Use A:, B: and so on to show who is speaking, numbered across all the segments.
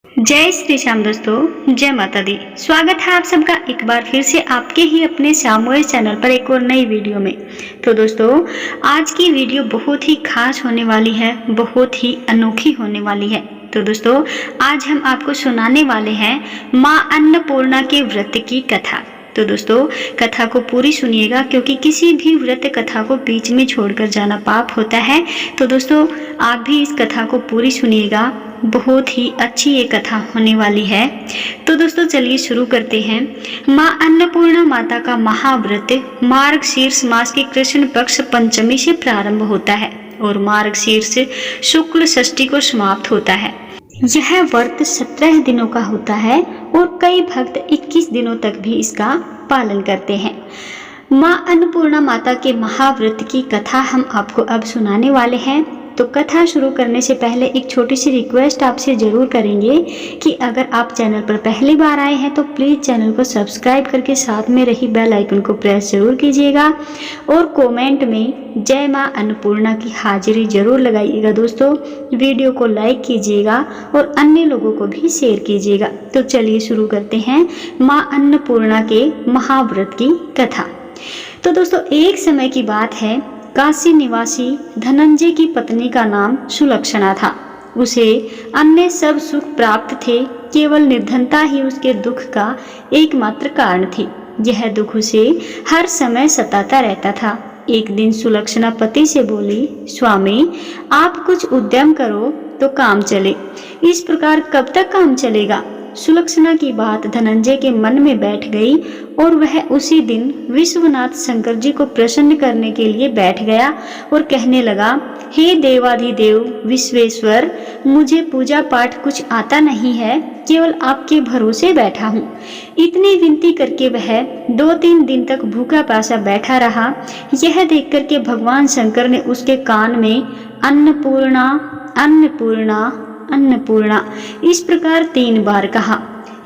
A: जय श्री श्याम दोस्तों, जय माता दी। स्वागत है आप सबका एक बार फिर से आपके ही अपने श्यामोए चैनल पर एक और नई वीडियो में। तो दोस्तों, आज की वीडियो बहुत ही खास होने वाली है, बहुत ही अनोखी होने वाली है। तो दोस्तों, आज हम आपको सुनाने वाले हैं माँ अन्नपूर्णा के व्रत की कथा। तो दोस्तों, कथा को पूरी सुनिएगा, क्योंकि किसी भी व्रत कथा को बीच में छोड़कर जाना पाप होता है। तो दोस्तों, आप भी इस कथा को पूरी सुनिएगा, बहुत ही अच्छी ये कथा होने वाली है। तो दोस्तों, चलिए शुरू करते हैं। माँ अन्नपूर्णा माता का महाव्रत मार्गशीर्ष मास की कृष्ण पक्ष पंचमी से प्रारंभ होता है और मार्गशीर्ष शुक्ल षष्ठी को समाप्त होता है। यह व्रत 17 दिनों का होता है और कई भक्त 21 दिनों तक भी इसका पालन करते हैं। माँ अन्नपूर्णा माता के महाव्रत की कथा हम आपको अब सुनाने वाले हैं। तो कथा शुरू करने से पहले एक छोटी सी रिक्वेस्ट आपसे जरूर करेंगे कि अगर आप चैनल पर पहली बार आए हैं तो प्लीज़ चैनल को सब्सक्राइब करके साथ में रही बेल आइकन को प्रेस जरूर कीजिएगा और कमेंट में जय माँ अन्नपूर्णा की हाजिरी जरूर लगाइएगा। दोस्तों, वीडियो को लाइक कीजिएगा और अन्य लोगों को भी शेयर कीजिएगा। तो चलिए शुरू करते हैं माँ अन्नपूर्णा के महाव्रत की कथा। तो दोस्तों, एक समय की बात है, काशी निवासी धनंजय की पत्नी का नाम सुलक्षणा था। उसे अन्य सब सुख प्राप्त थे, केवल निर्धनता ही उसके दुख का एकमात्र कारण थी। यह दुख उसे हर समय सताता रहता था। एक दिन सुलक्षणा पति से बोली, स्वामी, आप कुछ उद्यम करो तो काम चले। इस प्रकार कब तक काम चलेगा? सुलक्षणा की बात धनंजय के मन में बैठ गई और वह उसी दिन विश्वनाथ शंकर जी को प्रसन्न करने के लिए बैठ गया और कहने लगा, हे देवाधिदेव विश्वेश्वर, मुझे पूजा पाठ कुछ आता नहीं है, केवल आपके भरोसे बैठा हूँ। इतनी विनती करके वह 2-3 दिन तक भूखा प्यासा बैठा रहा। यह देख कर के भगवान शंकर ने उसके कान में अन्नपूर्णा अन्नपूर्णा अन्नपूर्णा इस प्रकार 3 बार कहा।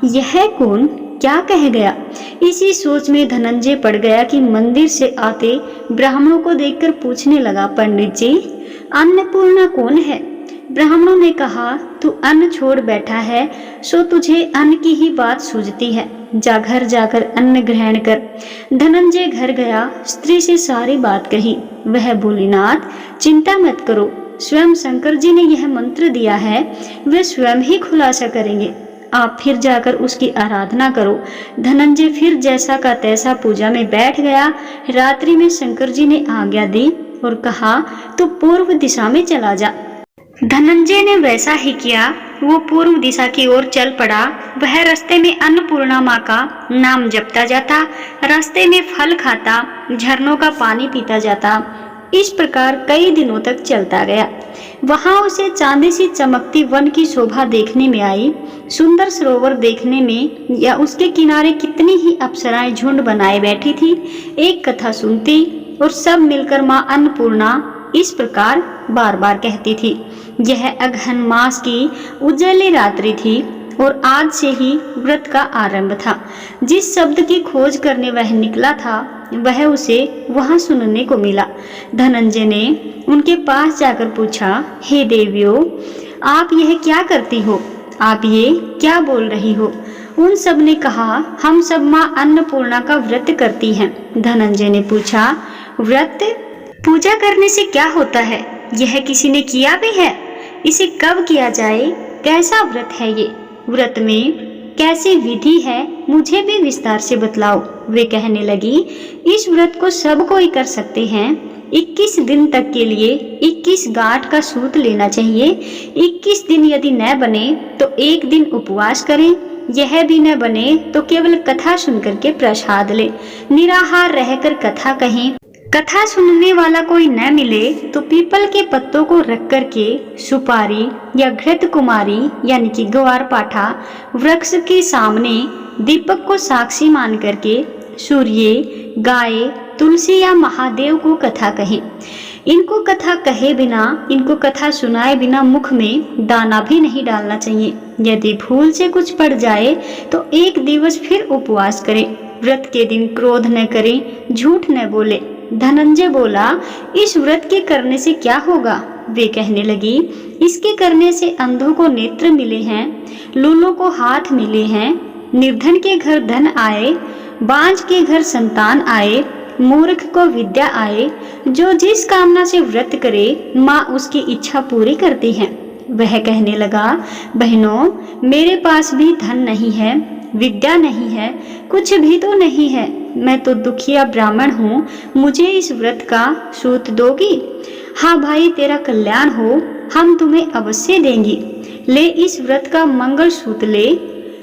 A: यह कौन क्या कह गया? इसी सोच में धनंजय पड़ गया कि मंदिर से आते ब्राह्मणों को देखकर पूछने लगा, पंडित जी, अन्नपूर्णा कौन है? ब्राह्मणों ने कहा, तू अन्न छोड़ बैठा है, सो तुझे अन्न की ही बात सूझती है। जा घर जाकर अन्न ग्रहण कर। धनंजय घर गया, स्त्री से सारी बात कही। वह बोली, नाथ, चिंता मत करो, स्वयं शंकर जी ने यह मंत्र दिया है, वे स्वयं ही खुलासा करेंगे। आप फिर जाकर उसकी आराधना करो। धनंजय फिर जैसा का तैसा पूजा में बैठ गया। रात्रि में शंकर जी ने आज्ञा दी और कहा, तू पूर्व दिशा में चला जा। धनंजय ने वैसा ही किया। वो पूर्व दिशा की ओर चल पड़ा। वह रास्ते में अन्नपूर्णा माँ का नाम जपता जाता, रास्ते में फल खाता, झरनों का पानी पीता जाता। इस प्रकार कई दिनों तक चलता गया। वहां उसे चांदी सी चमकती वन की शोभा देखने में आई। सुंदर सरोवर देखने में या उसके किनारे कितनी ही अप्सराएं झुंड बनाए बैठी थी। एक कथा सुनती और सब मिलकर माँ अन्नपूर्णा इस प्रकार बार बार कहती थी। यह अगहन मास की उजली रात्रि थी और आज से ही व्रत का आरंभ था। जिस शब्द की खोज करने वह निकला था, वह उसे वहां सुनने को मिला। धनंजय ने उनके पास जाकर पूछा, हे देवियों, आप यह क्या करती हो? आप ये क्या बोल रही हो? उन सब ने कहा, हम सब माँ अन्नपूर्णा का व्रत करती हैं। धनंजय ने पूछा, व्रत? पूजा करने से क्या होता है? यह किसी ने किया भी है? इसे कब किया जाए? कैसा व्रत है ये? व्रत में कैसी विधि है? मुझे भी विस्तार से बतलाओ। वे कहने लगी, इस व्रत को सब कोई कर सकते हैं। 21 दिन तक के लिए 21 गांठ का सूत लेना चाहिए। 21 दिन यदि न बने तो 1 दिन उपवास करें। यह भी न बने तो केवल कथा सुनकर के प्रसाद ले। निराहार रहकर कथा कहें। कथा सुनने वाला कोई न मिले तो पीपल के पत्तों को रख करके सुपारी या घृत कुमारी यानी कि ग्वार पाठा वृक्ष के सामने दीपक को साक्षी मान करके सूर्य, गाय, तुलसी या महादेव को कथा कहें। इनको कथा कहे बिना, इनको कथा सुनाए बिना मुख में दाना भी नहीं डालना चाहिए। यदि भूल से कुछ पड़ जाए तो 1 दिवस फिर उपवास करें। व्रत के दिन क्रोध न करें, झूठ न बोले। धनंजय बोला, इस व्रत के करने से क्या होगा? वे कहने लगी, इसके करने से अंधों को नेत्र मिले हैं, लूलों को हाथ मिले हैं, निर्धन के घर धन आए, बांझ के घर संतान आए, मूर्ख को विद्या आए। जो जिस कामना से व्रत करे माँ उसकी इच्छा पूरी करती है। वह कहने लगा, बहनों, मेरे पास भी धन नहीं है, विद्या नहीं है, कुछ भी तो नहीं है। मैं तो दुखिया ब्राह्मण हूँ, मुझे इस व्रत का सूत दोगी? हाँ भाई, तेरा कल्याण हो, हम तुम्हें अवश्य देंगी। ले इस व्रत का मंगल सूत ले।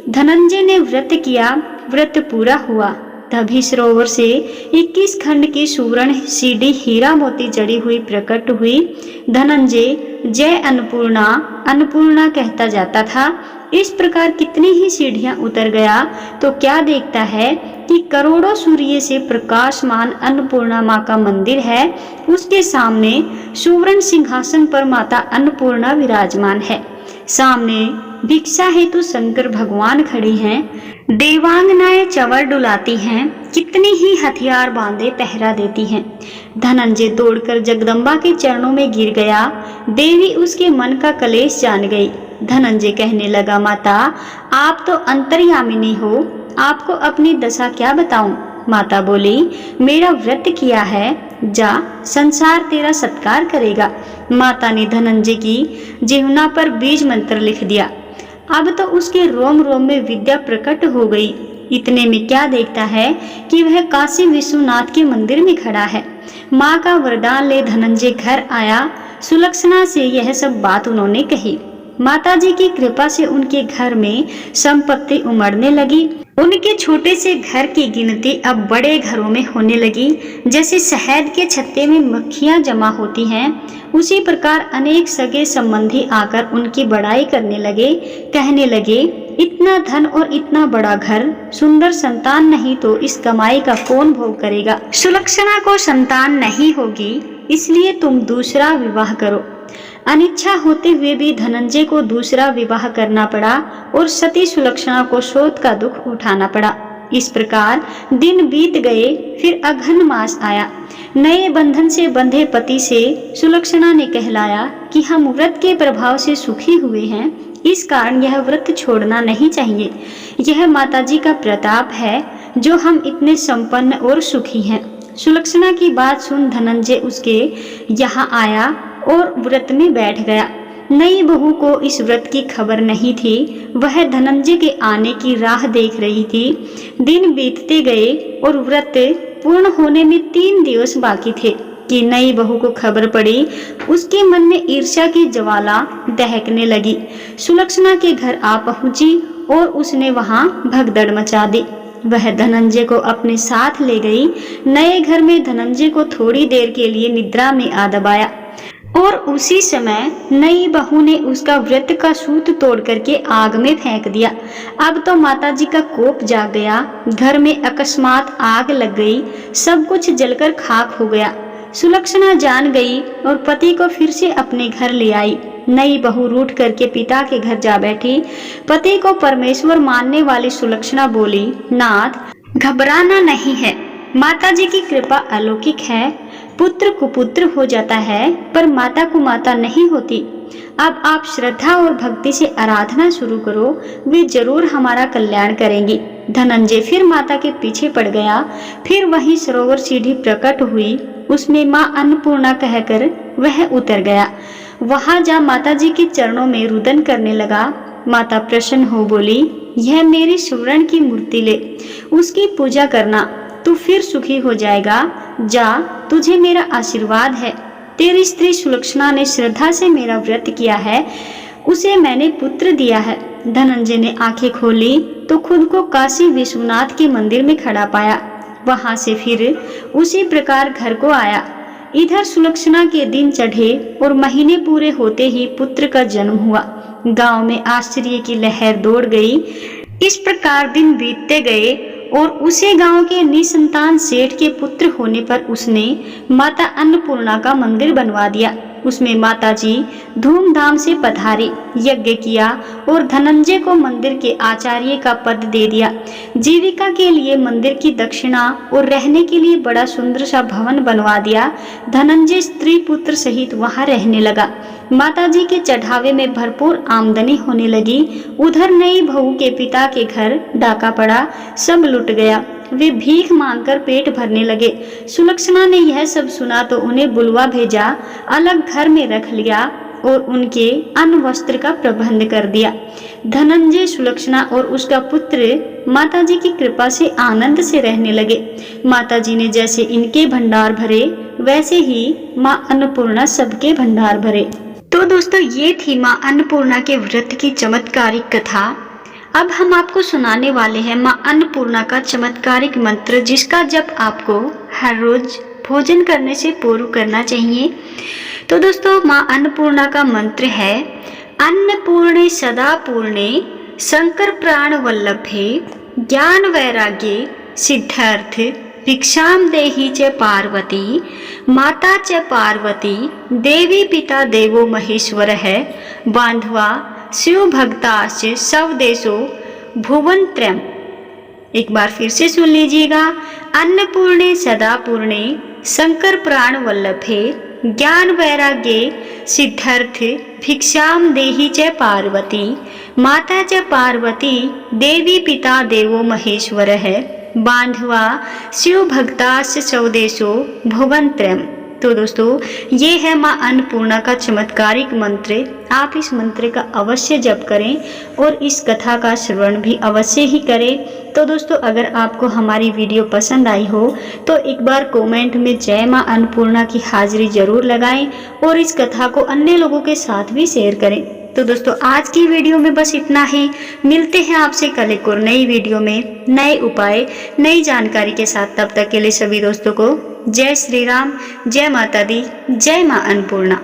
A: धनंजय ने व्रत किया, व्रत पूरा हुआ। तभी सरोवर से 21 खंड की सुवर्ण सीढ़ी हीरा मोती जड़ी हुई प्रकट हुई। धनंजय जय अन्नपूर्णा अन्नपूर्णा कहता जाता था। इस प्रकार कितनी ही सीढ़ियां उतर गया तो क्या देखता है कि करोड़ों सूर्य से प्रकाशमान अन्नपूर्णा माँ का मंदिर है। उसके सामने सुवर्ण सिंहासन पर माता अन्नपूर्णा विराजमान है। सामने भिक्षा हेतु शंकर भगवान खड़ी हैं। देवांगनाएं चंवर डुलाती हैं, कितनी ही हथियार बांधे पहरा देती हैं। धनंजय दौड़कर जगदम्बा के चरणों में गिर गया। देवी उसके मन का कलेश जान गई। धनंजय कहने लगा, माता, आप तो अंतर्यामिनी हो, आपको अपनी दशा क्या बताऊं? माता बोली, मेरा व्रत किया है, जा, संसार तेरा सत्कार करेगा। माता ने धनंजय की जिह्वा पर बीज मंत्र लिख दिया। अब तो उसके रोम रोम में विद्या प्रकट हो गई। इतने में क्या देखता है कि वह काशी विश्वनाथ के मंदिर में खड़ा है। माँ का वरदान ले धनंजय घर आया। सुलक्षणा से यह सब बात उन्होंने कही। माताजी की कृपा से उनके घर में संपत्ति उमड़ने लगी। उनके छोटे से घर की गिनती अब बड़े घरों में होने लगी। जैसे शहद के छत्ते में मक्खियां जमा होती हैं, उसी प्रकार अनेक सगे संबंधी आकर उनकी बड़ाई करने लगे। कहने लगे, इतना धन और इतना बड़ा घर, सुंदर संतान नहीं तो इस कमाई का कौन भोग करेगा? सुलक्षणा को संतान नहीं होगी, इसलिए तुम दूसरा विवाह करो। अनिच्छा होते हुए भी धनंजय को दूसरा विवाह करना पड़ा और सती सुलक्षणा को शोक का दुख उठाना पड़ा। इस प्रकार दिन बीत गए। फिर अघन मास आया। नए बंधन से बंधे पति से सुलक्षणा ने कहलाया कि हम व्रत के प्रभाव से सुखी हुए हैं, इस कारण यह व्रत छोड़ना नहीं चाहिए। यह माताजी का प्रताप है जो हम इतने संपन्न और सुखी हैं। सुलक्षणा की बात सुन धनंजय उसके यहाँ आया और व्रत में बैठ गया। नई बहू को इस व्रत की खबर नहीं थी। वह धनंजय के आने की राह देख रही थी। दिन बीतते गए और व्रत पूर्ण होने में 3 दिवस बाकी थे कि नई बहू को खबर पड़ी। उसके मन में ईर्ष्या की ज्वाला दहकने लगी। सुलक्षणा के घर आ पहुंची और उसने वहां भगदड़ मचा दी। वह धनंजय को अपने साथ ले गई। नए घर में धनंजय को थोड़ी देर के लिए निद्रा में आ दबाया और उसी समय नई बहू ने उसका व्रत का सूत तोड़ करके आग में फेंक दिया। अब तो माताजी का कोप जाग गया। घर में अकस्मात आग लग गई। सब कुछ जलकर खाक हो गया। सुलक्षणा जान गई और पति को फिर से अपने घर ले आई। नई बहू रूठ करके पिता के घर जा बैठी। पति को परमेश्वर मानने वाली सुलक्षणा बोली, नाथ, घबराना नहीं है, माताजी की कृपा अलौकिक है। पुत्र कुपुत्र हो जाता है पर माता कुमाता नहीं होती। अब आप श्रद्धा और भक्ति से आराधना शुरू करो, वे जरूर हमारा कल्याण करेंगी। धनंजय फिर माता के पीछे पड़ गया। फिर वही सरोवर सीढ़ी प्रकट हुई, उसमें माँ अन्नपूर्णा कहकर वह उतर गया। वहां जा माताजी के चरणों में रुदन करने लगा। माता प्रसन्न हो बोली, यह मेरी सुवर्ण की मूर्ति ले, उसकी पूजा करना, तू फिर सुखी हो जाएगा। जा, तुझे मेरा आशीर्वाद है। तेरी स्त्री सुलक्षणा ने श्रद्धा से मेरा व्रत किया है, उसे मैंने पुत्र दिया है। धनंजय ने आंखें खोली तो खुद को काशी विश्वनाथ के मंदिर में खड़ा पाया। वहां से फिर उसी प्रकार घर को आया। इधर सुलक्षणा के दिन चढ़े और महीने पूरे होते ही पुत्र का जन्म हुआ। गांव में आश्चर्य की लहर दौड़ गई। इस प्रकार दिन बीतते गए और उसे गांव के निसंतान सेठ के पुत्र होने पर उसने माता अन्नपूर्णा का मंदिर बनवा दिया। उसमें माताजी धूमधाम से पधारी, यज्ञ किया और धनंजय को मंदिर के आचार्य का पद दे दिया। जीविका के लिए मंदिर की दक्षिणा और रहने के लिए बड़ा सुंदर सा भवन बनवा दिया। धनंजय स्त्री पुत्र सहित वहां रहने लगा। माताजी के चढ़ावे में भरपूर आमदनी होने लगी। उधर नई बहू के पिता के घर डाका पड़ा, सब लुट गया। वे भीख मांगकर पेट भरने लगे। सुलक्षणा ने यह सब सुना तो उन्हें बुलवा भेजा, अलग घर में रख लिया और उनके अन्न वस्त्र का प्रबंध कर दिया। धनंजय, सुलक्षणा और उसका पुत्र माताजी की कृपा से आनंद से रहने लगे। माताजी ने जैसे इनके भंडार भरे, वैसे ही माँ अन्नपूर्णा सबके भंडार भरे। तो दोस्तों, ये थी माँ अन्नपूर्णा के व्रत की चमत्कारिक कथा। अब हम आपको सुनाने वाले हैं माँ अन्नपूर्णा का चमत्कारिक मंत्र, जिसका जप आपको हर रोज भोजन करने से पूर्व करना चाहिए। तो दोस्तों, माँ अन्नपूर्णा का मंत्र है, अन्नपूर्णे सदा पूर्णे शंकर प्राण वल्लभे ज्ञान वैराग्ये सिद्धार्थ भिक्षाम देहि च पार्वती माता च पार्वती देवी पिता देवो महेश्वर है बांधवा शिव भक्ताश्च स्वदेशो भुवन त्रयम्। एक बार फिर से सुन लीजिएगा, अन्नपूर्णे सदा पूर्णे शंकर प्राण वल्लभे ज्ञान वैराग्ये सिद्धार्थ भिक्षाम देहि च पार्वती माता च पार्वती देवी पिता देवो महेश्वर है बांधवा शिव भक्ताश्च स्वदेशो भुवन त्रयम्। तो दोस्तों, ये है माँ अन्नपूर्णा का चमत्कारिक मंत्र। आप इस मंत्र का अवश्य जप करें और इस कथा का श्रवण भी अवश्य ही करें। तो दोस्तों, अगर आपको हमारी वीडियो पसंद आई हो तो एक बार कमेंट में जय माँ अन्नपूर्णा की हाजिरी जरूर लगाएं और इस कथा को अन्य लोगों के साथ भी शेयर करें। तो दोस्तों, आज की वीडियो में बस इतना ही। मिलते हैं आपसे कल एक और नई वीडियो में नए उपाय, नई जानकारी के साथ। तब तक के लिए सभी दोस्तों को जय श्री राम, जय माता दी, जय माँ अन्नपूर्णा।